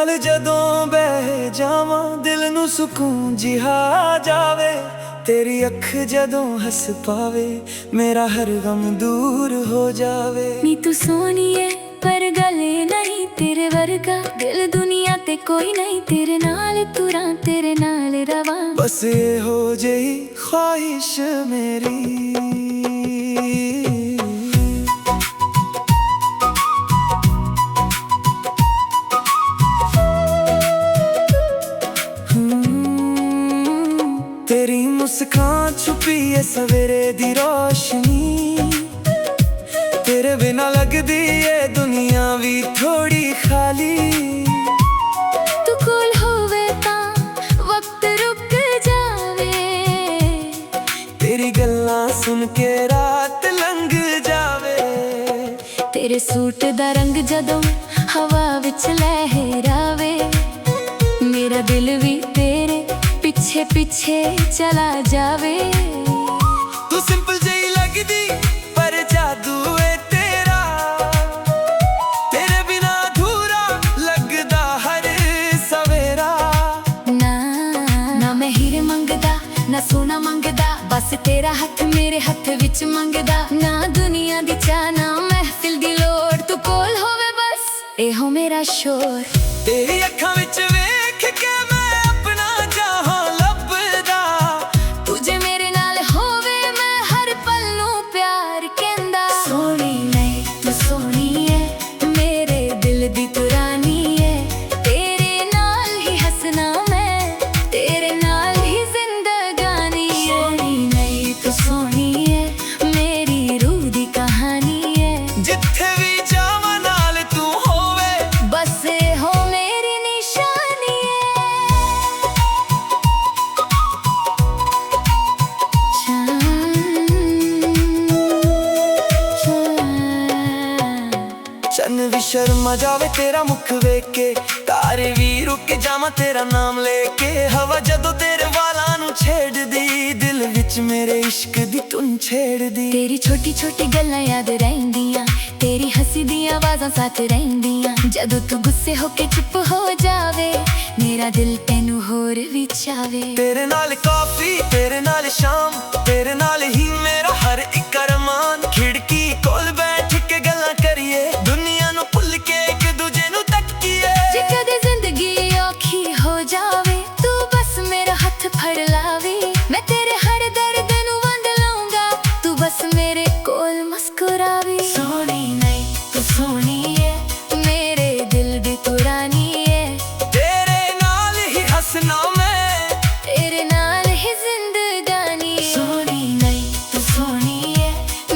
नाल जदों बह जावां दिल नू सुकून जिहा जावे। तेरी अख जदों हस पावे मेरा हर गम दूर हो जावे। नी तू सोहणीए पर गले नहीं तेरे वर्गा दिल दुनिया ते कोई नहीं। तेरे नाल तुरां तेरे नाल रवां बस ये हो जही ख्वाहिश मेरी। तेरी मुस्कान छुपी है सवेरे दी रोशनी। तेरे बिना लगदी है दुनिया भी थोड़ी खाली। तू कोल होवे तां वक्त रुक जावे। तेरी गल्लां सुन के रात लंघ जावे। तेरे सूट दा रंग जदों हवा विच लहरावे मेरा दिल भी तेरे पीछे पीछे चला जावे। तू सिंपल जही लगदी पर जादू है तेरा। तेरे बिना अधूरा लगदा हर सवेरा। ना ना मैं हीरे मंगदा ना सोना मंगदा बस तेरा हथ मेरे हथ विच मंगदा। ना दुनिया दी चाह ना महफिल दी लोड़ तू कोल होवे बस एहो मेरा शोर। तेरी अखां विच वेख के मैं अपना जहां लभदा। तुझे मेरे नाल होवे मैं हर पल नू प्यार कहंदा। सोहणी नहीं तू सोहणी है मेरे दिल दी तू रानी है। तेरे नाल ही हसना मैं तेरे नाल ही जिंदगानी है। सोहणी नहीं तू सोहणी है मेरी रूह दी कहानी है। जिथे भी जावां नाल तू होवे बस हो मेरी निशानी है। चन भी शर्मा जावे तेरा मुख वेख के। तारे भी रुक जावां तेरा नाम लेके। हवा जदों तेरे वालां नू छेड़दी दिल विच मेरे इश्क दी धुन छेड़दी। तेरी छोटी छोटी गल्लां याद रहिंदियां तेरी हंसी दी आवाज़ां साथ रहिंदियां। जदों तू गुस्से होके चुप हो जावे मेरा दिल तैनू होर भी चावे। तेरे नाल कॉफी तेरे नाल शाम तेरे नाल ही मेरा हर एक अरमान। खिड़की कोल बैठ के गल्लां करिए दुनिया नू भुल के एक दूजे नू तकीए। जे कदे जिंदगी औखी हो जावे तू बस मेरा हथ फड़ लावे। मैं तेरे हर दर्द नू वंड लूंगा तू बस मेरे कोल मुस्कुरावे। सोहणी नहीं तू सोहणी है मेरे दिल दी तू रानी है। तेरे नाल ही हंसना मैं तेरे नाल ही जिंदगानी। सोहणी नहीं तू सोहणी है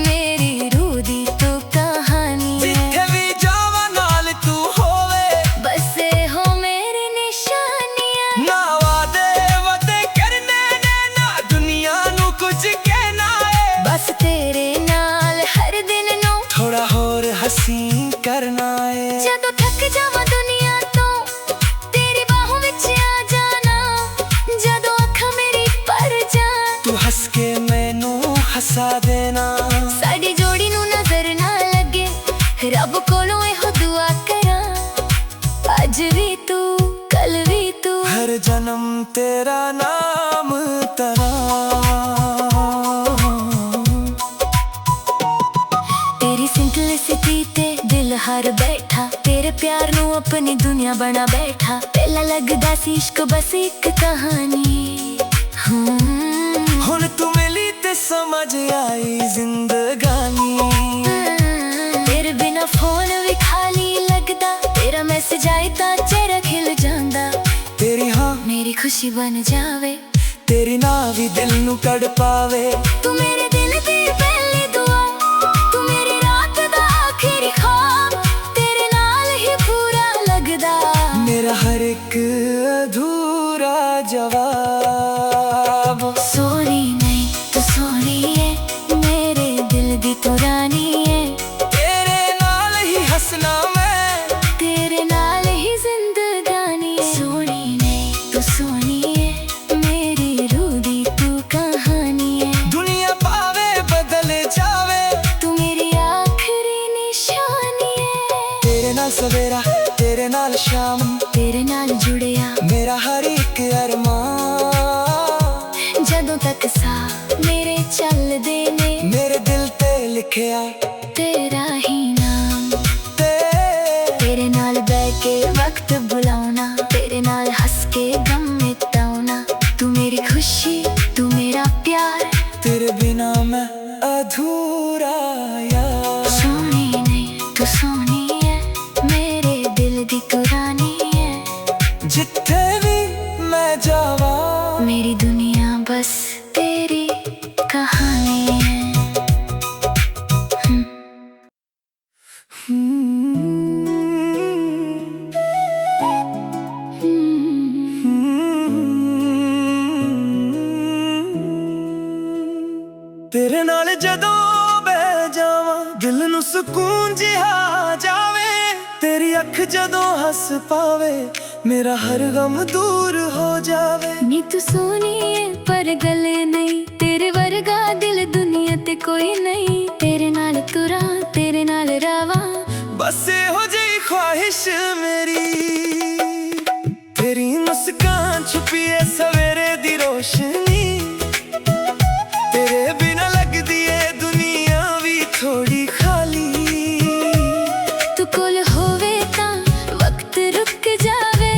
मेरी रूह दी तू कहानी है। जिथे भी जावां नाल तू होवे बस हो मेरी निशानी है। ना वादे वदे करने ने ना दुनिया नू कुछ कहना है। बस तेरे नाल हर दिन नू थोड़ा होर हसी करना है। जदों थक जावां दुनिया तो तेरी बाहों विच आ जाना। जदों अखां मेरी भर जान तू हंस के मैनू हंसा देना। साडी जोड़ी नू नजर ना लगे रब कोलों एहो दुआ करां। अज भी तू कल भी तू हर जन्म तेरा नाम तरा। तेरी सिंपलिसिटी ते दिल हार बैठा। तेरे प्यार नू अपनी दुनिया बना बैठा। पहला लगदा सी इश्क बस एक कहानी। हुण तू मिली ते समझ आई जिंदगानी। तेरे बिना फोन भी खाली लगदा। तेरा मैसेज आए तां चेहरा खिल जांदा। तेरी हाँ मेरी खुशी बन जावे तेरी ना भी दिल नू कड़ पावे। तू मेरे दिल दी पहली दुआ तू मेरी रात दा आखिरी ख्वाब। तेरे नाल ही पूरा लगदा मेरा हर एक अधूरा जवाब। सोहणी नहीं तू सोहणी है मेरे दिल दी तू रानी है। तेरे नाल ही हंसना मैं तेरे नाल ही जिंदगानी है। सोहणी नहीं तू सोहणी है मेरी रूह दी तू कहानी है। दुनिया पावे बदल जावे तू मेरी आखिरी निशानी है। तेरे नाल सवेरा तेरे नाल शाम तेरे मेरा हर एक अरमान। जदों तक सा मेरे चलदे ने, मेरे दिल ते लिखिया तेरा ही नाम। तेरे नाल बैठ के वक्त बुलाना, तेरे नाल हंस के गम मिटाना। तू मेरी खुशी, तू मेरा प्यार, तेरे बिना मैं अधूरा यार। सोनी नहीं तू सोनी है, मेरे दिल दी कुरानी है। जिथे भी मैं जावा, मेरी दुनिया बस तेरी कहानी है। तेरे नाल जदों बह जावां, दिल नू सुकून जिहा जावे। तेरी अख जदों हंस पावे, मेरा हर गम दूर हो जावे। नी तू सोनी है पर गले नहीं, तेरे वर्गा दिल दुनिया ते कोई नहीं। तेरे नाल तुरा, तेरे नाल रावा, बस हो जी ख्वाहिश मेरी। तेरी मुस्कान छुपी है सवेरे दी रोशनी, तेरे बिना लगदी है दुनिया भी थोड़ी खाली। तू कोल होवे तां वक्त रुक जावे,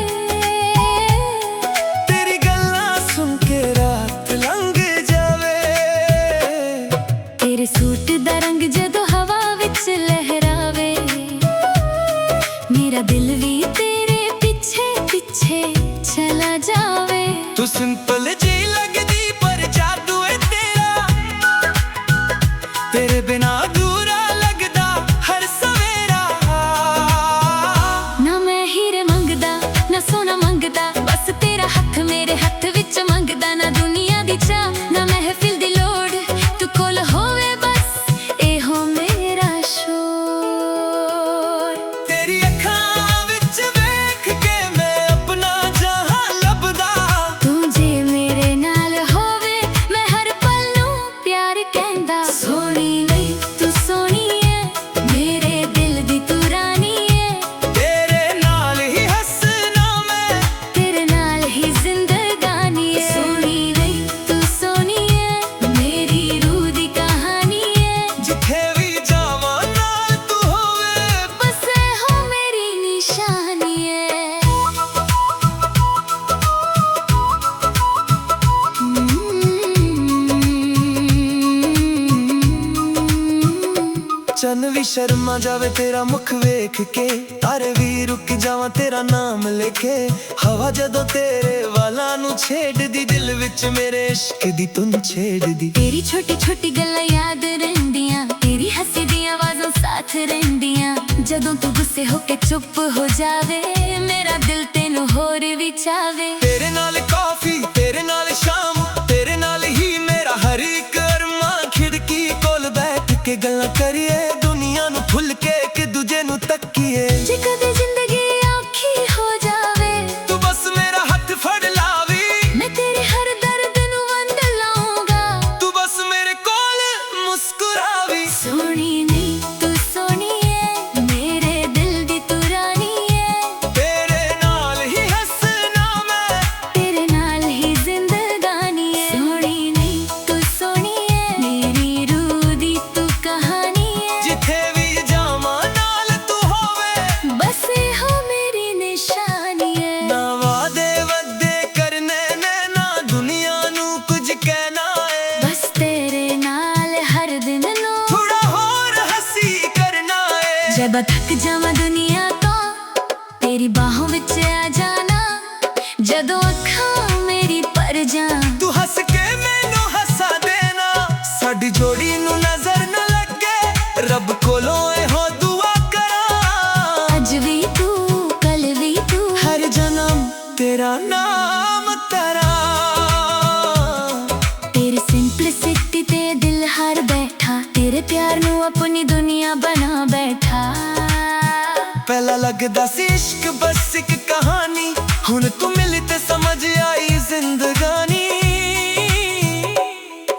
तेरी गल्लां सुन के रात लंघ जावे। तेरे सूट दा रंग जदों हवा विच लहरावे, मेरा दिल भी तेरे पीछे पीछे चला जावे। तू सिंपल जी लगदी पर जादू है तेरा, तेरे बिना अधूरा लगदा हर सवेरा। ना मैं हीरे मंगदा ना सोना मंगदा, बस तेरा हथ मेरे हथ विच मंगदा। ना दुनिया दी चाह ना महफिल दी लोड़, तू कोल होवे बस एहो मेरा शोर। तेरी अखां विच वेख के मैं अपना जहां लभदा। तू जे मेरे नाल होवे, मैं हर पल नूं प्यार कहंदा। सोनी नहीं तू सोनी है, मेरे दिल दी तू रानी है। तेरे नाल ही हंसना मैं, तेरे नाल ही जिंदगानी है। सोनी नहीं तू सोनी है, मेरी रूह दी कहानी है। जिथे भी जावां नाल तू होवे। बस हो मेरी निशानी है। चन भी शर्मा जावे तेरा मुख वेख के, तारे भी रुक जावां तेरा नाम लेके। हवा जदों तेरे वालां नू छेड़दी, दिल विच मेरे इश्क दी धुन छेड़दी। तेरी छोटी छोटी गल्लां याद रहिंदियां, तेरी हंसी दी आवाज़ों साथ रहिंदियां। जदों तू गुस्से होके चुप हो जावे, मेरा दिल तेनू होर भी चावे। तेरे नाल कॉफी, तेरे नाल शाम, तेरे नाल ही मेरा हर एक अरमान। खिड़की कोल बैठ के गल्लां करिए, दुनिया नू भुल के एक दूजे नू तक्कीए। जे कदे जिंदगी औखी हो जावे, तू बस मेरा हाथ फड़ लावी, मैं तेरे हर दर्द नू वंड लाऊंगा। तू बस मेरे कोल मुस्कुरावी। सोनी नहीं तू सोनी है, मेरे दिल दी तू रानी है। तेरे नाल ही हंसना मैं, तेरे नाल ही जिंदगानी है। सोनी नहीं तू सोनी है, मेरी रूह दी तू कहानी है। जिथे भी जावां नाल तू होवे। बस हो मेरी निशानी है। ना वादे वदे करने ने, ना दुनिया नू कुछ कहना है। बस तेरे नाल हर दिन नू थोड़ा होर हंसी करना है। जब थक जावां दुनिया तो तेरी बाहों विच आ जाना। जदों अखां मेरी पर जान, तू हंस के मैनू हंसा देना। साडी जोड़ी नू नजर न लगे, रब कोलों एहो दुआ करा। अज भी तू कल भी तू, हर जन्म तेरा नाम तेरा। तेरी सिंपलिसिटी ते दिल हार बैठा। तेरे प्यार नू अपनी दुनिया बना बैठा। पहला लगदा सी इश्क बस एक कहानी, हुण तू मिली ते समझ आई जिंदगानी।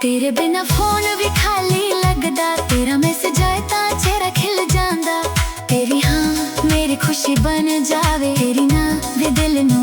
तेरे बिना फोन भी खाली लगदा, तेरा मैसेज आए तां चेहरा खिल जांदा। तेरी हाँ मेरी खुशी बन जावे, तेरी ना वे दिल नू